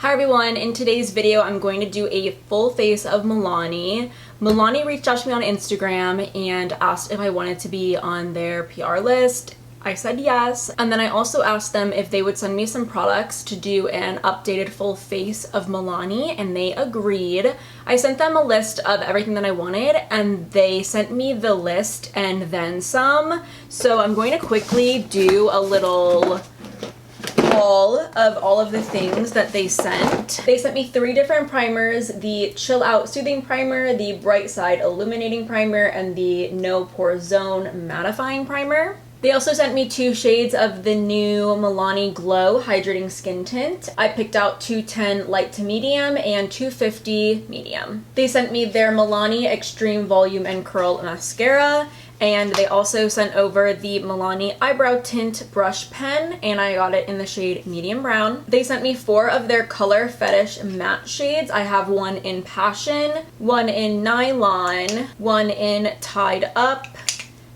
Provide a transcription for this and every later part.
Hi everyone, in today's video I'm going to do a full face of Milani. Milani reached out to me on Instagram and asked if I wanted to be on their PR list. I said yes, and then I also asked them if they would send me some products to do an updated full face of Milani, and they agreed. I sent them a list of everything that I wanted, and they sent me the list and then some. So I'm going to quickly do a little haul of all of the things that they sent. They sent me 3 different primers: the Chill Out Soothing Primer, the Bright Side Illuminating Primer, and the No Pore Zone Mattifying Primer. They also sent me 2 shades of the new Milani Glow Hydrating Skin Tint. I picked out 210 Light to Medium and 250 Medium. They sent me their Milani Extreme Volume and Curl Mascara, and they also sent over the Milani Eyebrow Tint Brush Pen, and I got it in the shade Medium Brown. They sent me 4 of their Color Fetish matte shades. I have one in Passion, one in Nylon, one in Tied Up,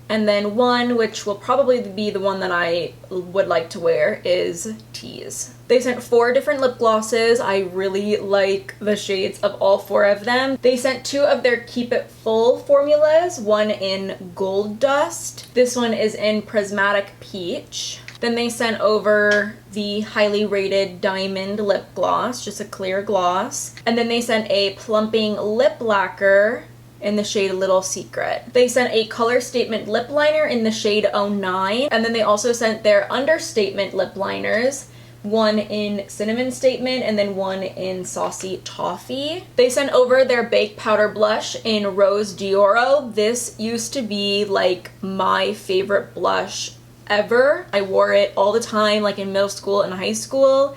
and then one, which will probably be the one that I would like to wear, is Tease. They sent 4 different lip glosses. I really like the shades of all 4 of them. They sent 2 of their Keep It Full formulas, one in Gold Dust. This one is in Prismatic Peach. Then they sent over the highly rated Diamond Lip Gloss, just a clear gloss. And then they sent a plumping lip lacquer in the shade Little Secret. They sent a Color Statement lip liner in the shade 09, and then they also sent their Understatement lip liners, one in Cinnamon Statement and then one in Saucy Toffee. They sent over their Bake Powder blush in Rose d'Oro. This used to be like my favorite blush ever. I wore it all the time, like in middle school and high school,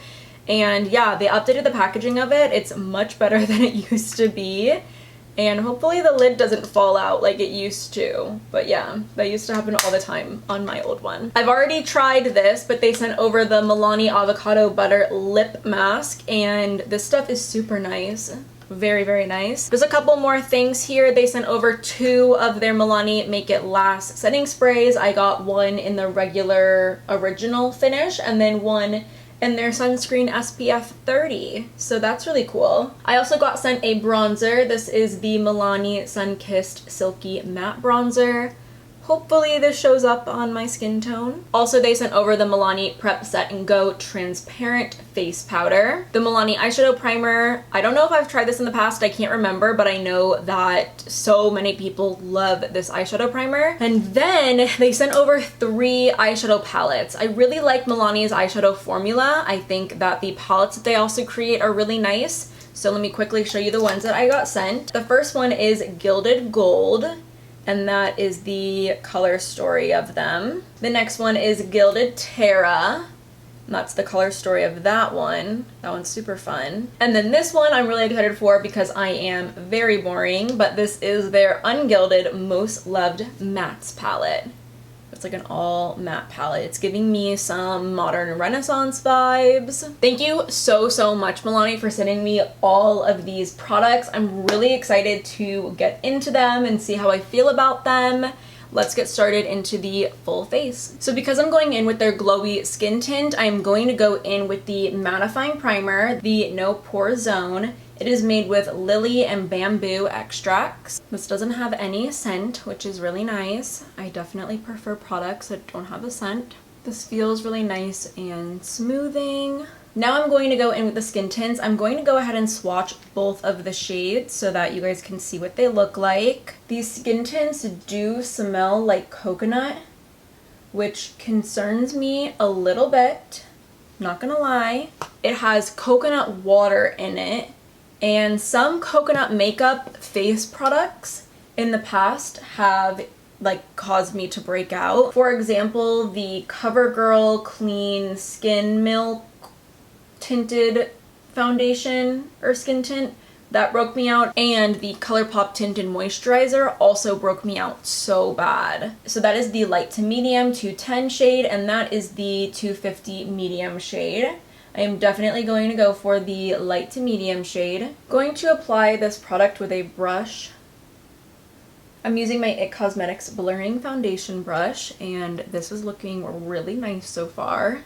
and yeah, they updated the packaging of it. It's much better than it used to be. And hopefully the lid doesn't fall out like it used to. But yeah, that used to happen all the time on my old one. I've already tried this, but they sent over the Milani Avocado Butter Lip Mask, and this stuff is super nice. Very, very nice. There's a couple more things here. They sent over 2 of their Milani Make It Last setting sprays. I got one in the regular original finish, and then one and their sunscreen SPF 30, so that's really cool. I also got sent a bronzer. This is the Milani Sun-Kissed Silky Matte Bronzer. Hopefully this shows up on my skin tone. Also, they sent over the Milani Prep Set and Go Transparent Face Powder. The Milani Eyeshadow Primer. I don't know if I've tried this in the past, I can't remember, but I know that so many people love this eyeshadow primer. And then they sent over 3 eyeshadow palettes. I really like Milani's eyeshadow formula. I think that the palettes that they also create are really nice. So let me quickly show you the ones that I got sent. The first one is Gilded Gold, and that is the color story of them. The next one is Gilded Terra, and that's the color story of that one. That one's super fun. And then this one I'm really excited for because I am very boring, but this is their Ungilded Most Loved Mattes palette. It's like an all matte palette. It's giving me some modern Renaissance vibes. Thank you so much, Milani, for sending me all of these products. I'm really excited to get into them and see how I feel about them. Let's get started into the full face. So because I'm going in with their glowy skin tint, I'm going to go in with the mattifying primer, the No Pore Zone. It is made with lily and bamboo extracts. This doesn't have any scent, which is really nice. I definitely prefer products that don't have a scent. This feels really nice and smoothing. Now I'm going to go in with the skin tints. I'm going to go ahead and swatch both of the shades so that you guys can see what they look like. These skin tints do smell like coconut, which concerns me a little bit, not gonna lie. It has coconut water in it, and some coconut makeup face products in the past have like caused me to break out. For example, the CoverGirl Clean Skin Milk tinted foundation or skin tint, that broke me out, and the ColourPop tinted moisturizer also broke me out so bad. So that is the light to medium 210 shade, and that is the 250 medium shade. I am definitely going to go for the light to medium shade. Going to apply this product with a brush. I'm using my IT Cosmetics blurring foundation brush, and this is looking really nice so far.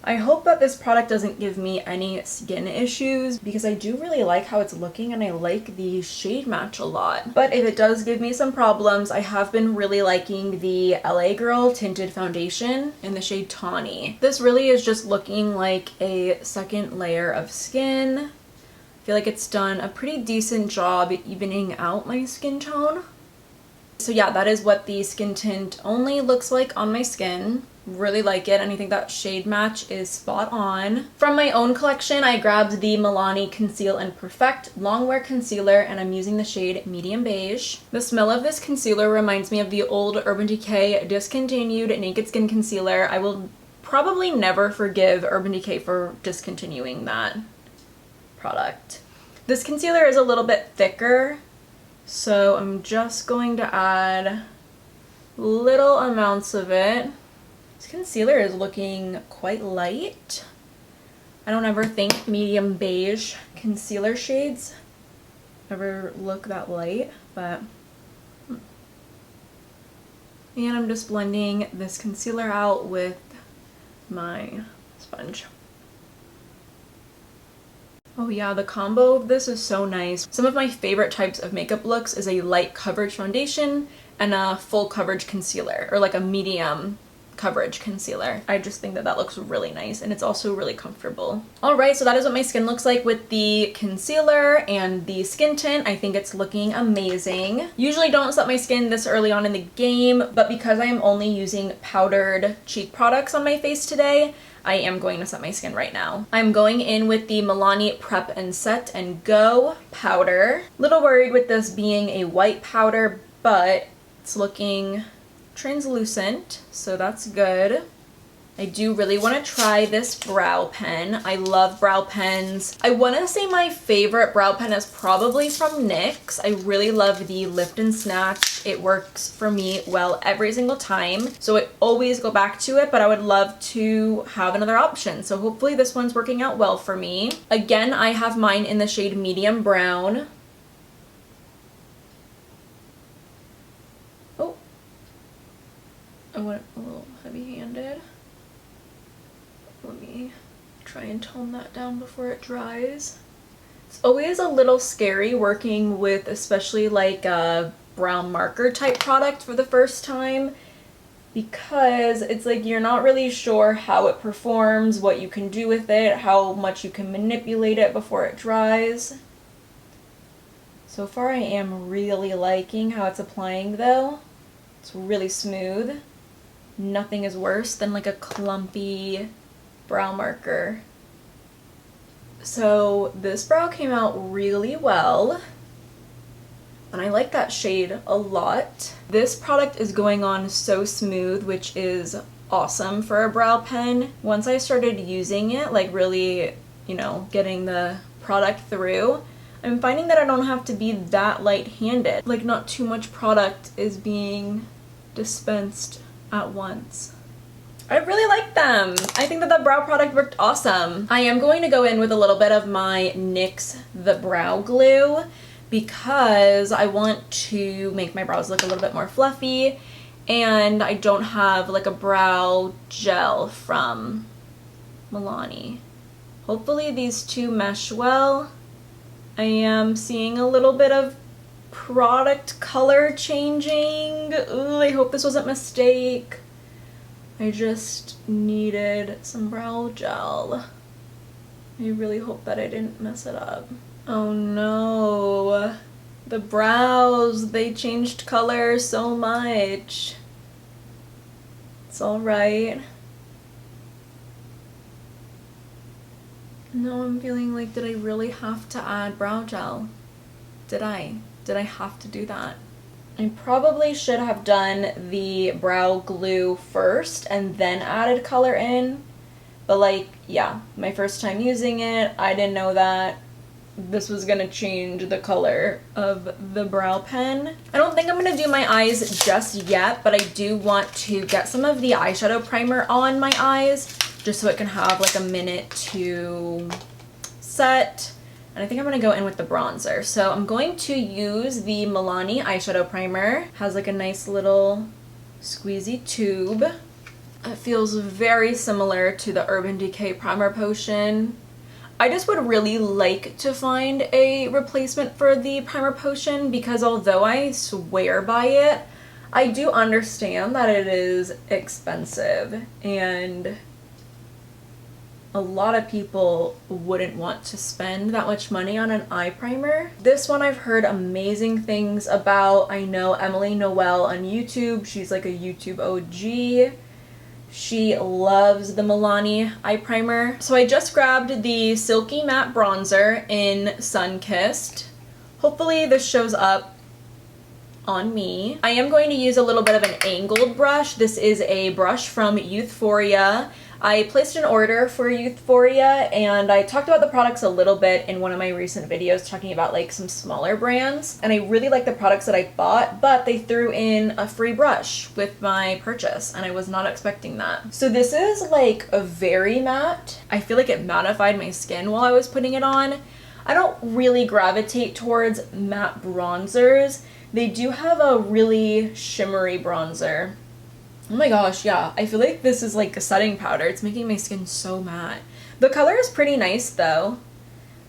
I hope that this product doesn't give me any skin issues because I do really like how it's looking and I like the shade match a lot. But if it does give me some problems, I have been really liking the LA Girl Tinted Foundation in the shade Tawny. This really is just looking like a second layer of skin. I feel like it's done a pretty decent job evening out my skin tone. So yeah, that is what the skin tint only looks like on my skin. Really like it, and I think that shade match is spot on. From my own collection, I grabbed the Milani Conceal and Perfect Longwear Concealer, and I'm using the shade Medium Beige. The smell of this concealer reminds me of the old Urban Decay discontinued Naked Skin Concealer. I will probably never forgive Urban Decay for discontinuing that product. This concealer is a little bit thicker, so I'm just going to add little amounts of it. This concealer is looking quite light. I don't ever think medium beige concealer shades ever look that light, but... And I'm just blending this concealer out with my sponge. Oh yeah, the combo of this is so nice. Some of my favorite types of makeup looks is a light coverage foundation and a full coverage concealer, or like a medium coverage concealer. I just think that that looks really nice, and it's also really comfortable. Alright, so that is what my skin looks like with the concealer and the skin tint. I think it's looking amazing. Usually don't set my skin this early on in the game, but because I am only using powdered cheek products on my face today, I am going to set my skin right now. I'm going in with the Milani Prep and Set and Go powder. Little worried with this being a white powder, but it's looking translucent, so that's good. I do really want to try this brow pen. I love brow pens. I want to say my favorite brow pen is probably from NYX. I really love the Lift and Snatch. It works for me well every single time, so I always go back to it, but I would love to have another option. So hopefully this one's working out well for me. Again, I have mine in the shade Medium Brown. Oh, I went a little heavy-handed. Let me try and tone that down before it dries. It's always a little scary working with especially like a brown marker type product for the first time, because it's like you're not really sure how it performs, what you can do with it, how much you can manipulate it before it dries. So far I am really liking how it's applying though. It's really smooth. Nothing is worse than like a clumpy brow marker. So this brow came out really well, and I like that shade a lot. This product is going on so smooth, which is awesome for a brow pen. Once I started using it, like really, you know, getting the product through, I'm finding that I don't have to be that light-handed. Like not too much product is being dispensed at once. I really like them. I think that the brow product worked awesome. I am going to go in with a little bit of my NYX The Brow Glue because I want to make my brows look a little bit more fluffy, and I don't have like a brow gel from Milani. Hopefully these two mesh well. I am seeing a little bit of product color changing. Ooh, I hope this wasn't a mistake. I just needed some brow gel. I really hope that I didn't mess it up. Oh no. The brows, they changed color so much. It's alright. No, I'm feeling like, did I really have to add brow gel? Did I? Did I have to do that? I probably should have done the brow glue first and then added color in, but like, yeah, my first time using it, I didn't know that this was gonna change the color of the brow pen. I don't think I'm gonna do my eyes just yet, but I do want to get some of the eyeshadow primer on my eyes just so it can have like a minute to set. And I think I'm going to go in with the bronzer. So I'm going to use the Milani eyeshadow primer. It has like a nice little squeezy tube. It feels very similar to the Urban Decay Primer Potion. I just would really like to find a replacement for the Primer Potion because although I swear by it, I do understand that it is expensive and a lot of people wouldn't want to spend that much money on an eye primer. This one I've heard amazing things about. I know Emily Noel on YouTube. She's like a YouTube OG. She loves the Milani eye primer. So I just grabbed the Silky Matte Bronzer in Sunkissed. Hopefully this shows up on me. I am going to use a little bit of an angled brush. This is a brush from Youthforia. I placed an order for Youthforia and I talked about the products a little bit in one of my recent videos talking about like some smaller brands, and I really like the products that I bought, but they threw in a free brush with my purchase and I was not expecting that. So this is like a very matte. I feel like it mattified my skin while I was putting it on. I don't really gravitate towards matte bronzers. They do have a really shimmery bronzer. Oh my gosh, yeah. I feel like this is like a setting powder. It's making my skin so matte. The color is pretty nice though.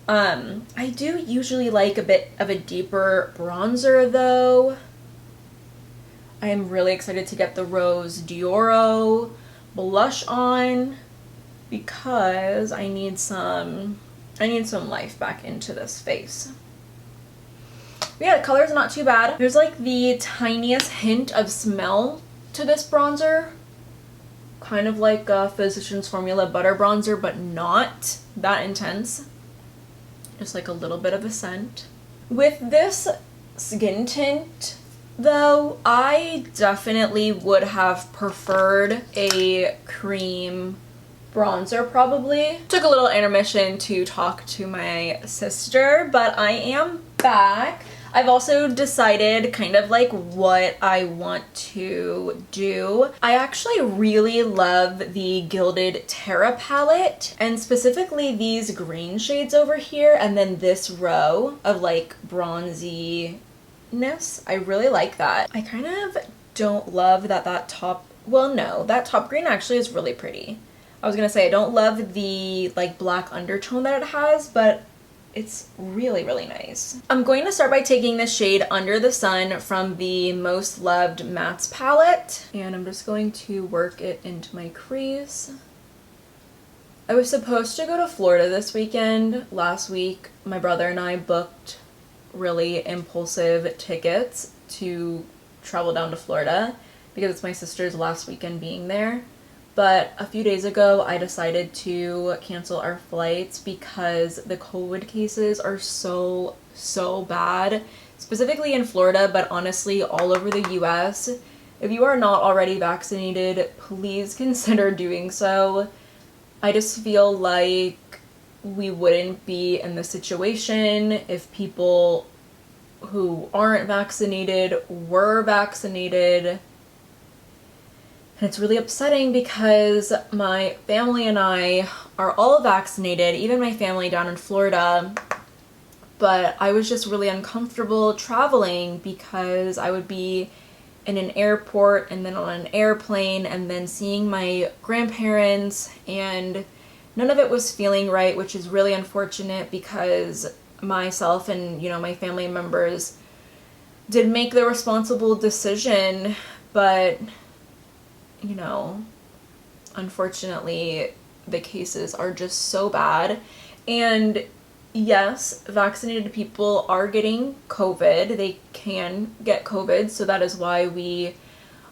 I do usually like a bit of a deeper bronzer though. I am really excited to get the Rose Dioro blush on because I need some life back into this face. But yeah, the color's not too bad. There's like the tiniest hint of smell to this bronzer, kind of like a Physicians Formula Butter Bronzer, but not that intense. Just like a little bit of a scent. With this skin tint, though, I definitely would have preferred a cream bronzer probably. Took a little intermission to talk to my sister, but I am back. I've also decided kind of like what I want to do. I actually really love the Gilded Terra palette, and specifically these green shades over here and then this row of like bronziness. I really like that. I kind of don't love that top, well no, that top green actually is really pretty. I was gonna say I don't love the like black undertone that it has, but it's really, really nice. I'm going to start by taking the shade Under the Sun from the Most Loved Mattes palette, and I'm just going to work it into my crease. I was supposed to go to Florida this weekend. Last week, my brother and I booked really impulsive tickets to travel down to Florida because it's my sister's last weekend being there. But a few days ago, I decided to cancel our flights because the COVID cases are so bad, specifically in Florida, but honestly all over the US. If you are not already vaccinated, please consider doing so. I just feel like we wouldn't be in this situation if people who aren't vaccinated were vaccinated. And it's really upsetting because my family and I are all vaccinated, even my family down in Florida, but I was just really uncomfortable traveling because I would be in an airport and then on an airplane and then seeing my grandparents, and none of it was feeling right, which is really unfortunate because myself and, you know, my family members did make the responsible decision, but you know, unfortunately, the cases are just so bad. And yes, vaccinated people are getting COVID. They can get COVID, so that is why we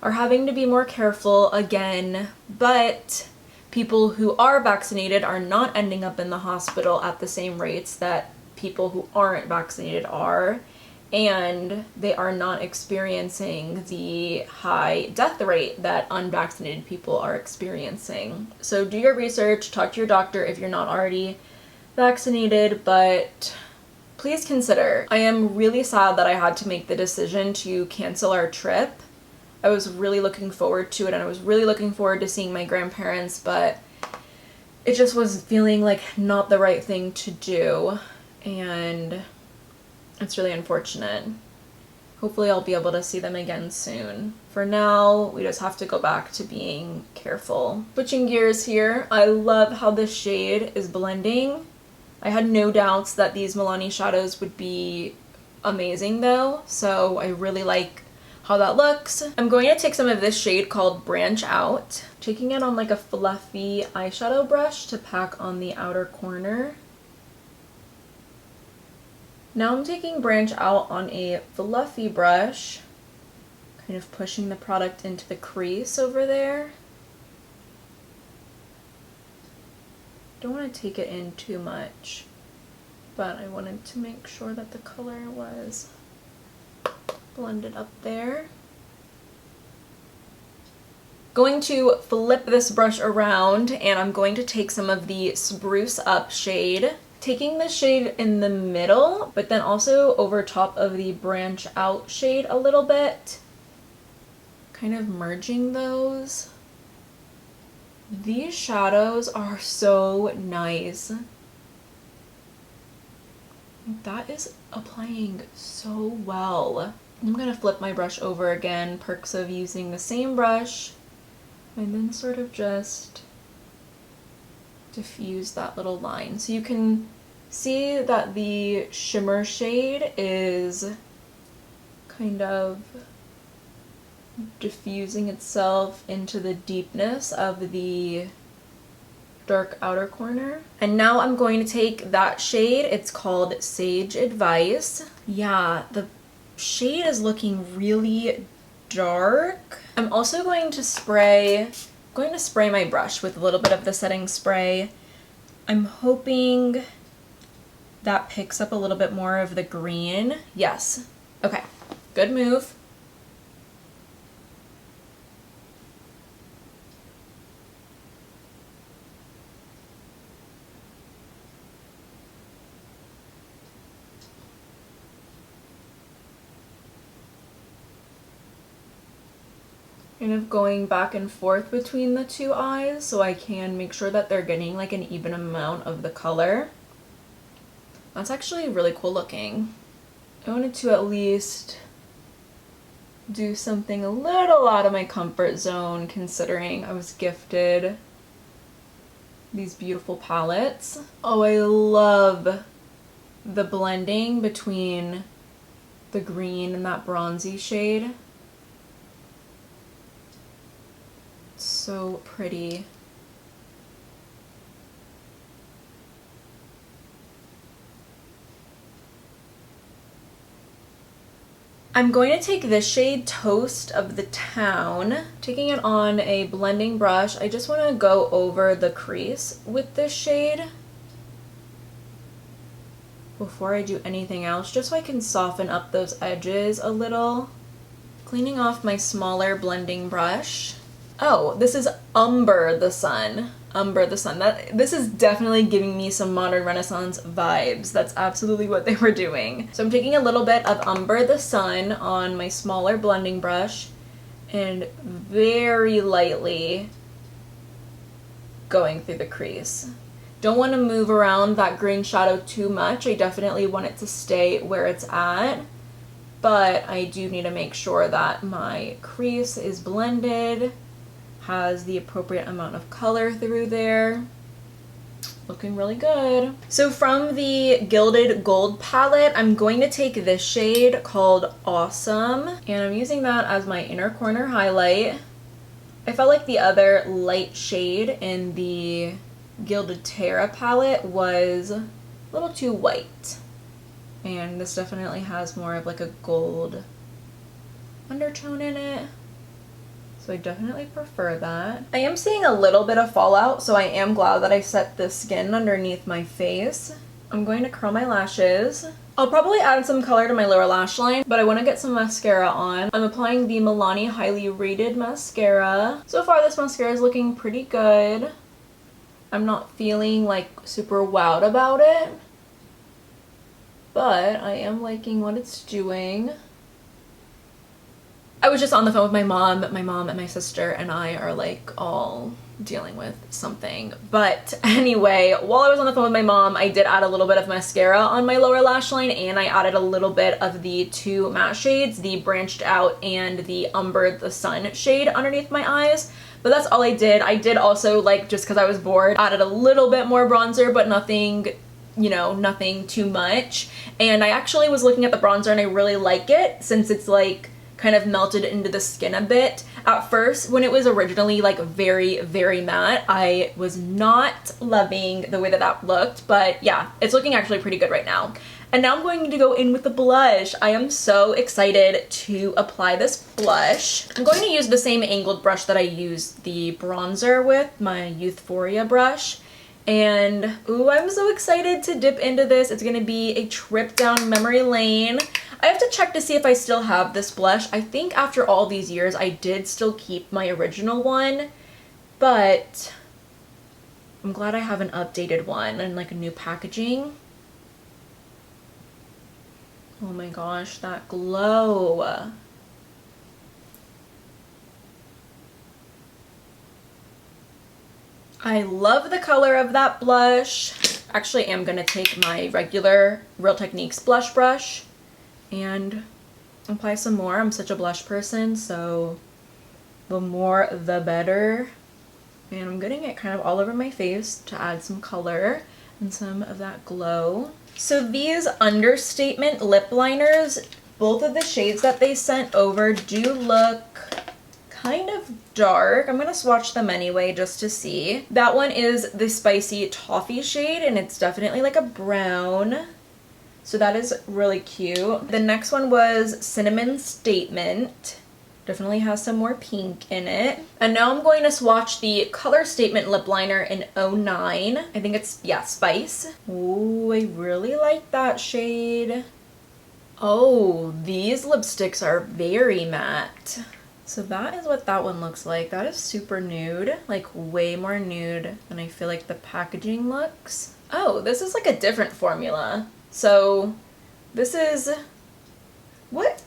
are having to be more careful again. But people who are vaccinated are not ending up in the hospital at the same rates that people who aren't vaccinated are. And they are not experiencing the high death rate that unvaccinated people are experiencing. So do your research, talk to your doctor if you're not already vaccinated, but please consider. I am really sad that I had to make the decision to cancel our trip. I was really looking forward to it, and I was really looking forward to seeing my grandparents, but it just was feeling like not the right thing to do, and it's really unfortunate. Hopefully I'll be able to see them again soon. For now, we just have to go back to being careful. Switching gears here, I love how this shade is blending. I had no doubts that these Milani shadows would be amazing though, so I really like how that looks. I'm going to take some of this shade called Branch Out, taking it on like a fluffy eyeshadow brush to pack on the outer corner. Now I'm taking Branch Out on a fluffy brush, kind of pushing the product into the crease over there. Don't want to take it in too much, but I wanted to make sure that the color was blended up there. Going to flip this brush around and I'm going to take some of the Spruce Up shade. Taking the shade in the middle, but then also over top of the Branch Out shade a little bit. Kind of merging those. These shadows are so nice. That is applying so well. I'm gonna flip my brush over again, perks of using the same brush, and then sort of just diffuse that little line. So you can see that the shimmer shade is kind of diffusing itself into the deepness of the dark outer corner. And now I'm going to take that shade, it's called Sage Advice. Yeah, the shade is looking really dark. I'm also going to spray my brush with a little bit of the setting spray. I'm hoping that picks up a little bit more of the green. Yes. Okay. Good move. Kind of going back and forth between the two eyes so I can make sure that they're getting like an even amount of the color. That's actually really cool looking. I wanted to at least do something a little out of my comfort zone considering I was gifted these beautiful palettes. Oh, I love the blending between the green and that bronzy shade. So pretty. I'm going to take this shade Toast of the Town, taking it on a blending brush. I just want to go over the crease with this shade before I do anything else, just so I can soften up those edges a little. Cleaning off my smaller blending brush. Oh, this is Umber the Sun. Umber the Sun. This is definitely giving me some modern Renaissance vibes. That's absolutely what they were doing. So I'm taking a little bit of Umber the Sun on my smaller blending brush and very lightly going through the crease. Don't want to move around that green shadow too much. I definitely want it to stay where it's at, but I do need to make sure that my crease is blended, has the appropriate amount of color through there. Looking really good. So from the Gilded Gold palette, I'm going to take this shade called Awesome, and I'm using that as my inner corner highlight. I felt like the other light shade in the Gilded Terra palette was a little too white, and this definitely has more of like a gold undertone in it. So I definitely prefer that. I am seeing a little bit of fallout, so I am glad that I set the skin underneath my face. I'm going to curl my lashes. I'll probably add some color to my lower lash line, but I want to get some mascara on. I'm applying the Milani Highly Rated Mascara. So far this mascara is looking pretty good. I'm not feeling like super wowed about it, but I am liking what it's doing. I was just on the phone with my mom and my sister and I are like all dealing with something. But anyway, while I was on the phone with my mom, I did add a little bit of mascara on my lower lash line, and I added a little bit of the two matte shades, the Branched Out and the Umber the Sun shade underneath my eyes. But that's all I did. I did also, like, just because I was bored, added a little bit more bronzer, but nothing, you know, nothing too much. And I actually was looking at the bronzer and I really like it, since it's like kind of melted into the skin a bit. At first, when it was originally like very matte, I was not loving the way that that looked, but yeah, it's looking actually pretty good right now. And now I'm going to go in with the blush. I am so excited to apply this blush. I'm going to use the same angled brush that I used the bronzer with, my Youthforia brush. And ooh, I'm so excited to dip into this. It's gonna be a trip down memory lane. I have to check to see if I still have this blush. I think after all these years, I did still keep my original one, but I'm glad I have an updated one and like a new packaging. Oh my gosh, that glow. I love the color of that blush. Actually, I'm gonna take my regular Real Techniques blush brush and apply some more. I'm such a blush person, so the more the better. And I'm getting it kind of all over my face to add some color and some of that glow. So these Understatement lip liners, both of the shades that they sent over do look kind of dark. I'm gonna swatch them anyway just to see. That one is the Spicy Toffee shade, and it's definitely like a brown. So that is really cute. The next one was Cinnamon Statement. Definitely has some more pink in it. And now I'm going to swatch the Color Statement lip liner in 09. I think it's, yeah, Spice. Ooh, I really like that shade. Oh, these lipsticks are very matte. So that is what that one looks like. That is super nude, like way more nude than I feel like the packaging looks. Oh, this is like a different formula. So this is, what?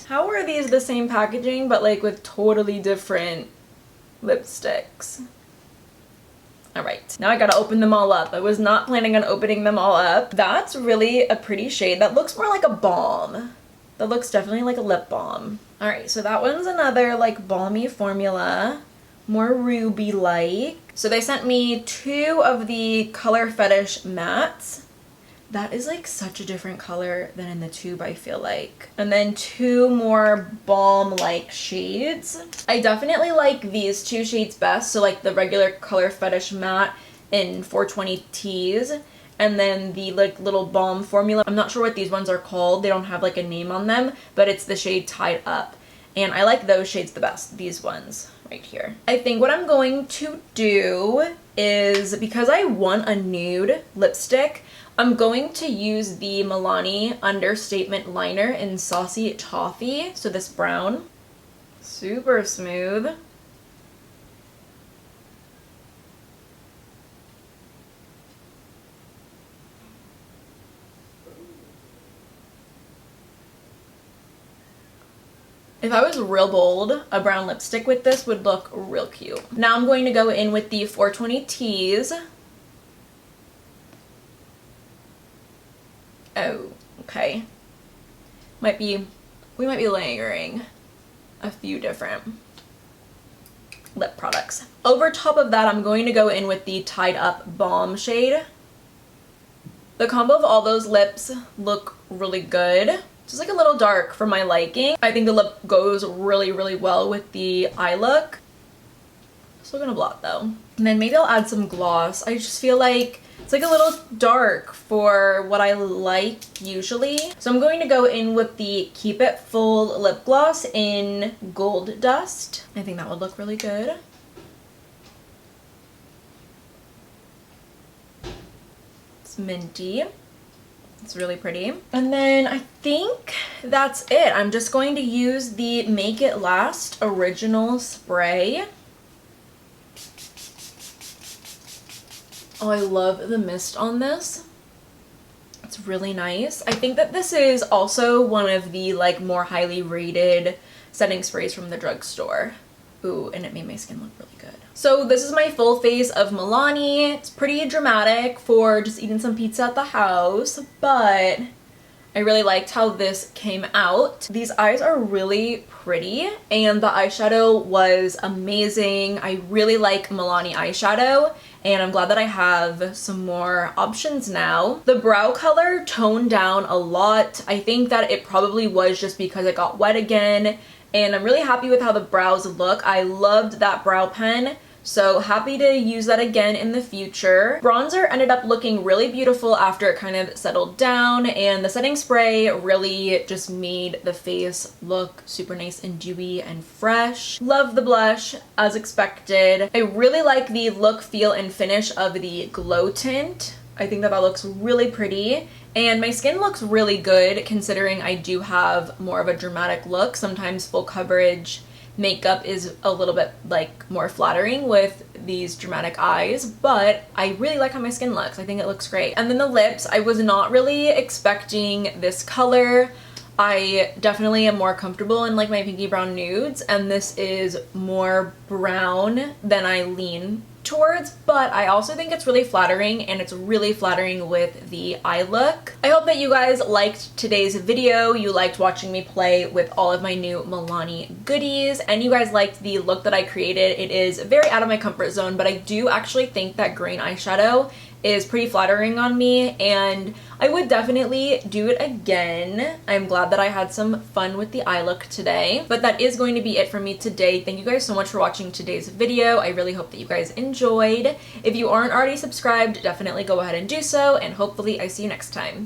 How are these the same packaging but like with totally different lipsticks? All right, now I gotta open them all up. I was not planning on opening them all up. That's really a pretty shade. That looks more like a balm. That looks definitely like a lip balm. All right, so that one's another like balmy formula, more ruby-like. So they sent me two of the Color Fetish mattes. That is like such a different color than in the tube, I feel like. And then two more balm-like shades. I definitely like these two shades best. So like the regular Color Fetish matte in 420 Teas, and then the like little balm formula. I'm not sure what these ones are called. They don't have like a name on them, but it's the shade Tied Up. And I like those shades the best, these ones right here. I think what I'm going to do is, because I want a nude lipstick, I'm going to use the Milani Understatement liner in Saucy Toffee. So this brown, super smooth. If I was real bold, a brown lipstick with this would look real cute. Now I'm going to go in with the 420 Teas. Oh, okay. We might be layering a few different lip products. Over top of that, I'm going to go in with the Tied Up Balm shade. The combo of all those lips look really good. Just like a little dark for my liking. I think the lip goes really well with the eye look. Still gonna blot though. And then maybe I'll add some gloss. I just feel like it's like a little dark for what I like usually. So I'm going to go in with the Keep It Full lip gloss in Gold Dust. I think that would look really good. It's minty. It's really pretty. And then I think that's it. I'm just going to use the Make It Last Original Spray. Oh, I love the mist on this. It's really nice. I think that this is also one of the like more highly rated setting sprays from the drugstore. Ooh, and it made my skin look really good. So this is my full face of Milani. It's pretty dramatic for just eating some pizza at the house, but I really liked how this came out. These eyes are really pretty and the eyeshadow was amazing. I really like Milani eyeshadow and I'm glad that I have some more options now. The brow color toned down a lot. I think that it probably was just because it got wet again, and I'm really happy with how the brows look. I loved that brow pen. So happy to use that again in the future. Bronzer ended up looking really beautiful after it kind of settled down, and the setting spray really just made the face look super nice and dewy and fresh. Love the blush as expected. I really like the look, feel, and finish of the glow tint. I think that that looks really pretty, and my skin looks really good considering I do have more of a dramatic look. Sometimes full coverage makeup is a little bit like more flattering with these dramatic eyes, but I really like how my skin looks. I think it looks great. And then the lips, I was not really expecting this color. I definitely am more comfortable in like my pinky brown nudes, and this is more brown than I lean towards, but I also think it's really flattering, and it's really flattering with the eye look. I hope that you guys liked today's video. You liked watching me play with all of my new Milani goodies, and you guys liked the look that I created. It is very out of my comfort zone, but I do actually think that green eyeshadow is pretty flattering on me, and I would definitely do it again. I'm glad that I had some fun with the eye look today, but that is going to be it for me today. Thank you guys so much for watching today's video. I really hope that you guys enjoyed. If you aren't already subscribed, definitely go ahead and do so, and hopefully I see you next time.